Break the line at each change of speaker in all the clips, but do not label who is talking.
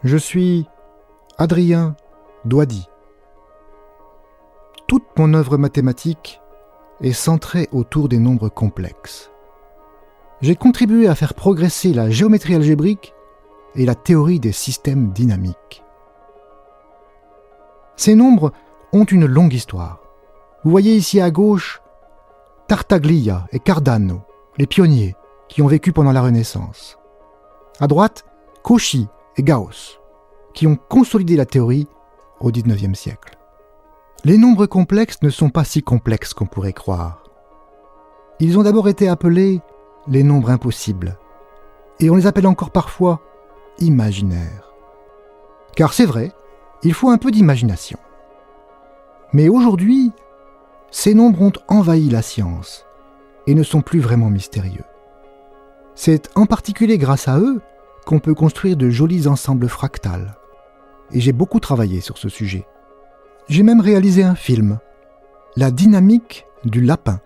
Je suis Adrien Doidy. Toute mon œuvre mathématique est centrée autour des nombres complexes. J'ai contribué à faire progresser la géométrie algébrique et la théorie des systèmes dynamiques. Ces nombres ont une longue histoire. Vous voyez ici à gauche Tartaglia et Cardano, les pionniers qui ont vécu pendant la Renaissance. À droite, Cauchy et Gauss, qui ont consolidé la théorie au XIXe siècle. Les nombres complexes ne sont pas si complexes qu'on pourrait croire. Ils ont d'abord été appelés les nombres impossibles, et on les appelle encore parfois imaginaires. Car c'est vrai, il faut un peu d'imagination. Mais aujourd'hui, ces nombres ont envahi la science et ne sont plus vraiment mystérieux. C'est en particulier grâce à eux qu'on peut construire de jolis ensembles fractales. Et j'ai beaucoup travaillé sur ce sujet. J'ai même réalisé un film, La dynamique du lapin,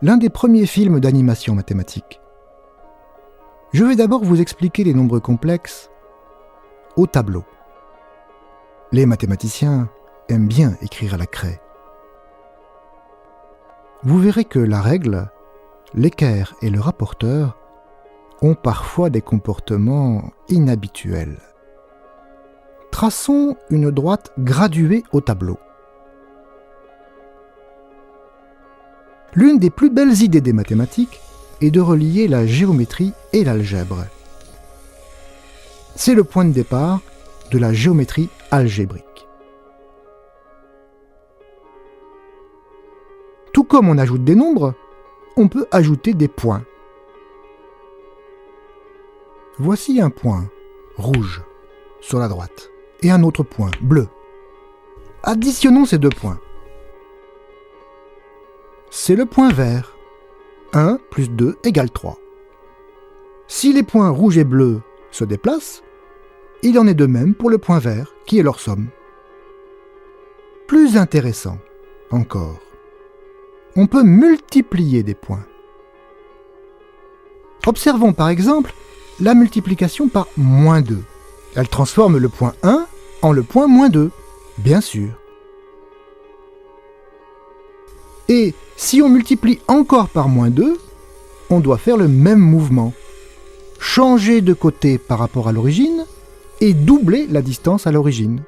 l'un des premiers films d'animation mathématique. Je vais d'abord vous expliquer les nombres complexes au tableau. Les mathématiciens aiment bien écrire à la craie. Vous verrez que la règle, l'équerre et le rapporteur ont parfois des comportements inhabituels. Traçons une droite graduée au tableau. L'une des plus belles idées des mathématiques est de relier la géométrie et l'algèbre. C'est le point de départ de la géométrie algébrique. Tout comme on ajoute des nombres, on peut ajouter des points. Voici un point rouge sur la droite et un autre point bleu. Additionnons ces deux points. C'est le point vert. 1 plus 2 égale 3. Si les points rouge et bleu se déplacent, il en est de même pour le point vert qui est leur somme. Plus intéressant encore, on peut multiplier des points. Observons par exemple la multiplication par moins 2. Elle transforme le point 1 en le point moins 2, bien sûr. Et si on multiplie encore par moins 2, on doit faire le même mouvement. Changer de côté par rapport à l'origine et doubler la distance à l'origine.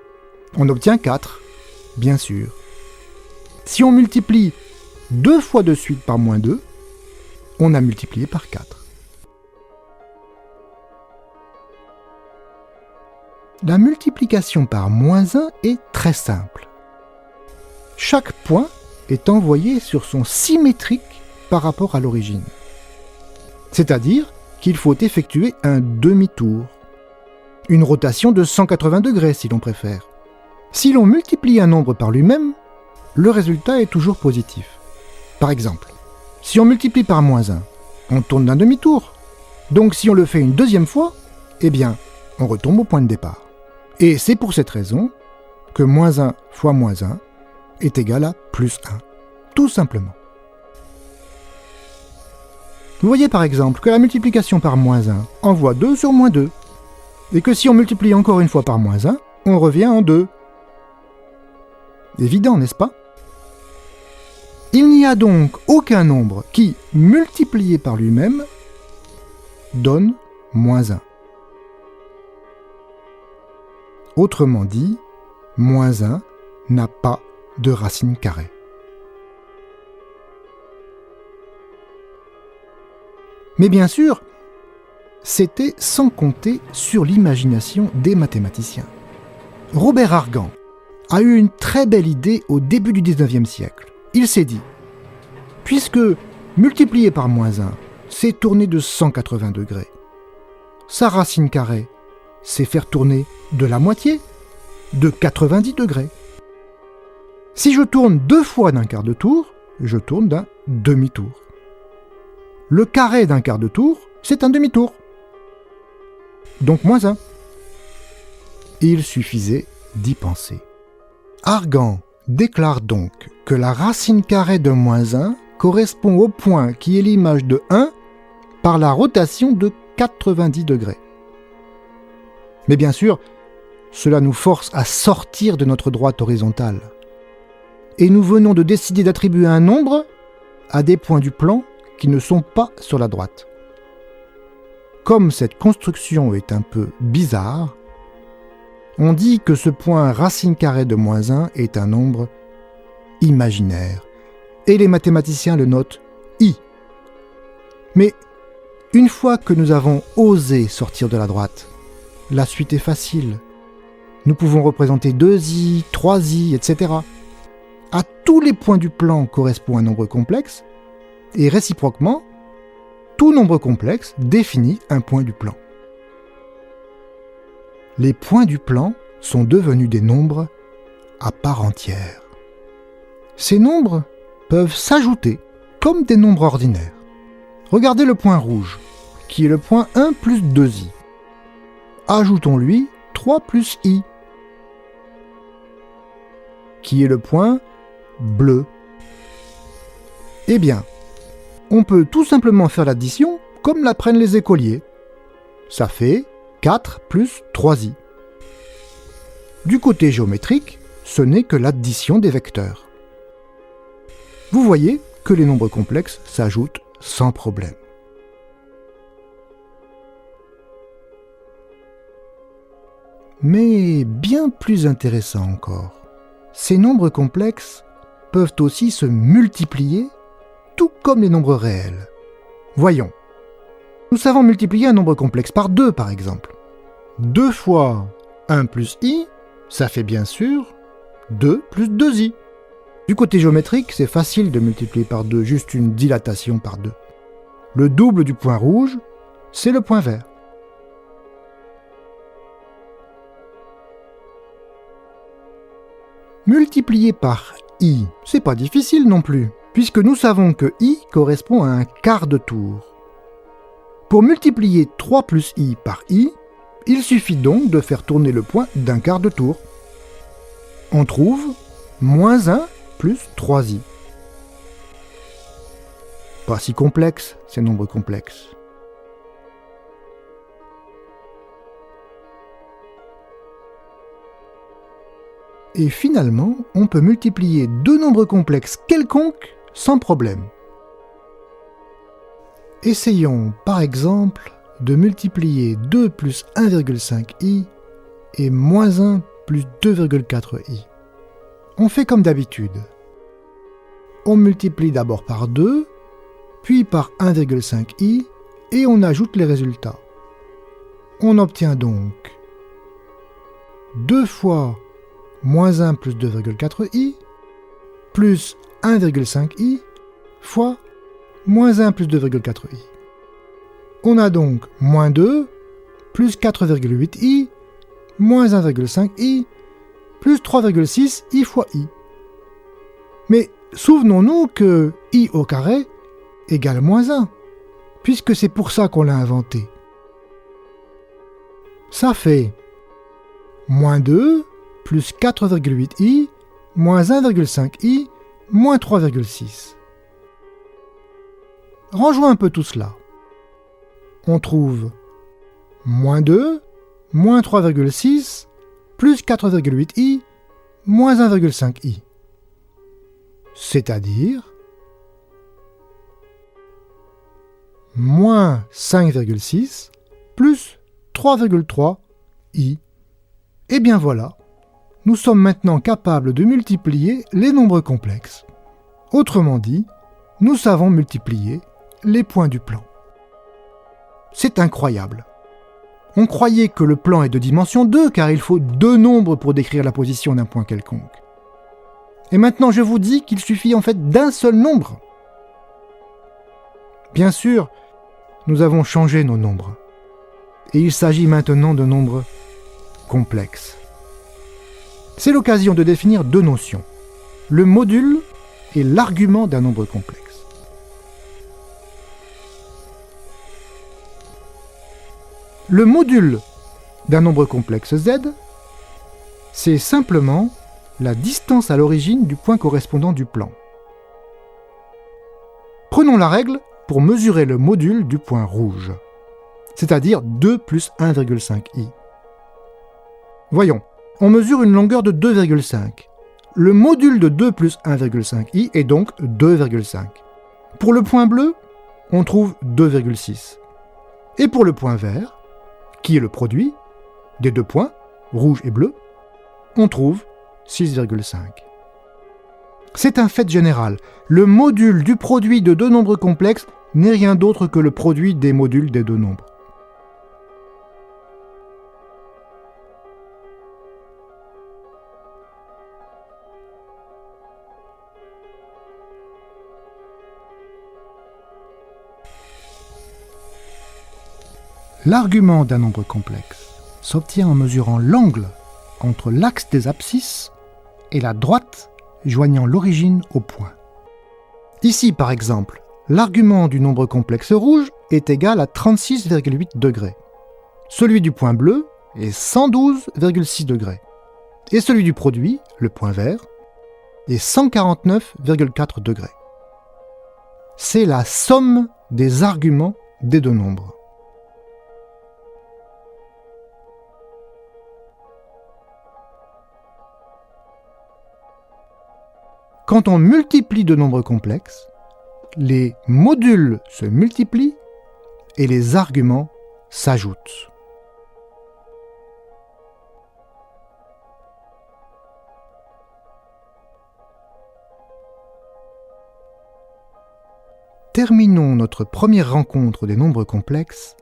On obtient 4, bien sûr. Si on multiplie 2 fois de suite par moins 2, on a multiplié par 4. La multiplication par moins 1 est très simple. Chaque point est envoyé sur son symétrique par rapport à l'origine. C'est-à-dire qu'il faut effectuer un demi-tour. Une rotation de 180 degrés si l'on préfère. Si l'on multiplie un nombre par lui-même, le résultat est toujours positif. Par exemple, si on multiplie par moins 1, on tourne d'un demi-tour. Donc si on le fait une deuxième fois, eh bien, on retombe au point de départ. Et c'est pour cette raison que moins 1 fois moins 1 est égal à plus 1. Tout simplement. Vous voyez par exemple que la multiplication par moins 1 envoie 2 sur moins 2. Et que si on multiplie encore une fois par moins 1, on revient en 2. Évident, n'est-ce pas? Il n'y a donc aucun nombre qui, multiplié par lui-même, donne moins 1. Autrement dit, moins 1 n'a pas de racine carrée. Mais bien sûr, c'était sans compter sur l'imagination des mathématiciens. Robert Argand a eu une très belle idée au début du XIXe siècle. Il s'est dit, puisque multiplier par moins 1, c'est tourner de 180 degrés, sa racine carrée, c'est faire tourner de la moitié, de 90 degrés. Si je tourne 2 fois d'un quart de tour, je tourne d'un demi-tour. Le carré d'un quart de tour, c'est un demi-tour. Donc moins 1. Il suffisait d'y penser. Argand déclare donc que la racine carrée de moins 1 correspond au point qui est l'image de 1 par la rotation de 90 degrés. Mais bien sûr, Cela nous force à sortir de notre droite horizontale. Et nous venons de décider d'attribuer un nombre à des points du plan qui ne sont pas sur la droite. Comme cette construction est un peu bizarre, on dit que ce point racine carrée de moins 1 est un nombre imaginaire. Et les mathématiciens le notent I. Mais une fois que nous avons osé sortir de la droite, la suite est facile. Nous pouvons représenter 2i, 3i, etc. À tous les points du plan correspond un nombre complexe, et réciproquement, tout nombre complexe définit un point du plan. Les points du plan sont devenus des nombres à part entière. Ces nombres peuvent s'ajouter comme des nombres ordinaires. Regardez le point rouge, qui est le point 1 plus 2i. Ajoutons-lui 3 plus i, qui est le point bleu. Eh bien, on peut tout simplement faire l'addition comme l'apprennent les écoliers. Ça fait 4 plus 3i. Du côté géométrique, ce n'est que l'addition des vecteurs. Vous voyez que les nombres complexes s'ajoutent sans problème. Mais bien plus intéressant encore, ces nombres complexes peuvent aussi se multiplier, tout comme les nombres réels. Voyons. Nous savons multiplier un nombre complexe par 2, par exemple. 2 fois 1 plus i, ça fait bien sûr 2 plus 2i. Du côté géométrique, c'est facile de multiplier par 2, juste une dilatation par 2. Le double du point rouge, c'est le point vert. Multiplier par i, c'est pas difficile non plus, puisque nous savons que i correspond à un quart de tour. Pour multiplier 3 plus i par i, il suffit donc de faire tourner le point d'un quart de tour. On trouve moins 1 plus 3i. Pas si complexe, ces nombres complexes. Et finalement, on peut multiplier deux nombres complexes quelconques sans problème. Essayons par exemple de multiplier 2 plus 1,5i et moins 1 plus 2,4i. On fait comme d'habitude. On multiplie d'abord par 2, puis par 1,5i et on ajoute les résultats. On obtient donc 2 fois moins 1 plus 2,4i plus 1,5i fois moins 1 plus 2,4i. On a donc moins 2 plus 4,8i moins 1,5i plus 3,6i fois i. Mais souvenons-nous que i au carré égale moins 1, puisque c'est pour ça qu'on l'a inventé. Ça fait moins 2 plus 4,8i moins 1,5i moins 3,6. Rangeons un peu tout cela. On trouve moins 2 moins 3,6 plus 4,8i moins 1,5i. C'est-à-dire moins 5,6 plus 3,3i. Et bien voilà, nous sommes maintenant capables de multiplier les nombres complexes. Autrement dit, nous savons multiplier les points du plan. C'est incroyable. On croyait que le plan est de dimension 2 car il faut deux nombres pour décrire la position d'un point quelconque. Et maintenant je vous dis qu'il suffit en fait d'un seul nombre. Bien sûr, nous avons changé nos nombres. Et il s'agit maintenant de nombres complexes. C'est l'occasion de définir deux notions, le module et l'argument d'un nombre complexe. Le module d'un nombre complexe z, c'est simplement la distance à l'origine du point correspondant du plan. Prenons la règle pour mesurer le module du point rouge, c'est-à-dire 2 plus 1,5i. Voyons, on mesure une longueur de 2,5. Le module de 2 plus 1,5i est donc 2,5. Pour le point bleu, on trouve 2,6. Et pour le point vert, qui est le produit des deux points, rouge et bleu, on trouve 6,5. C'est un fait général. Le module du produit de deux nombres complexes n'est rien d'autre que le produit des modules des deux nombres. L'argument d'un nombre complexe s'obtient en mesurant l'angle entre l'axe des abscisses et la droite joignant l'origine au point. Ici, par exemple, l'argument du nombre complexe rouge est égal à 36,8 degrés. Celui du point bleu est 112,6 degrés. Et celui du produit, le point vert, est 149,4 degrés. C'est la somme des arguments des deux nombres. Quand on multiplie deux nombres complexes, les modules se multiplient et les arguments s'ajoutent. Terminons notre première rencontre des nombres complexes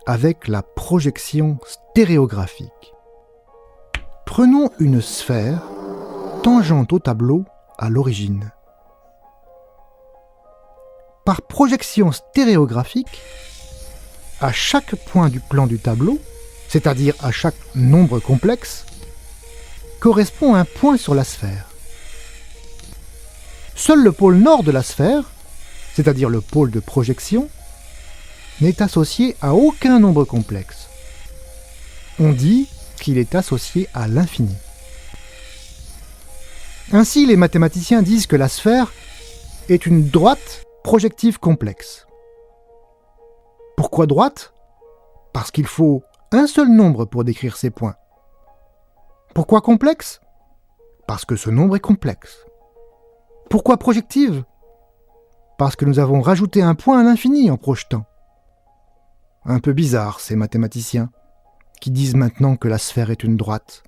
avec la projection stéréographique. Prenons une sphère tangente au tableau à l'origine. Par projection stéréographique, à chaque point du plan du tableau, c'est-à-dire à chaque nombre complexe, correspond un point sur la sphère. Seul le pôle nord de la sphère, c'est-à-dire le pôle de projection, n'est associé à aucun nombre complexe. On dit qu'il est associé à l'infini. Ainsi, les mathématiciens disent que la sphère est une droite projective complexe. Pourquoi droite ? Parce qu'il faut un seul nombre pour décrire ces points. Pourquoi complexe ? Parce que ce nombre est complexe. Pourquoi projective ? Parce que nous avons rajouté un point à l'infini en projetant. Un peu bizarre, ces mathématiciens, qui disent maintenant que la sphère est une droite.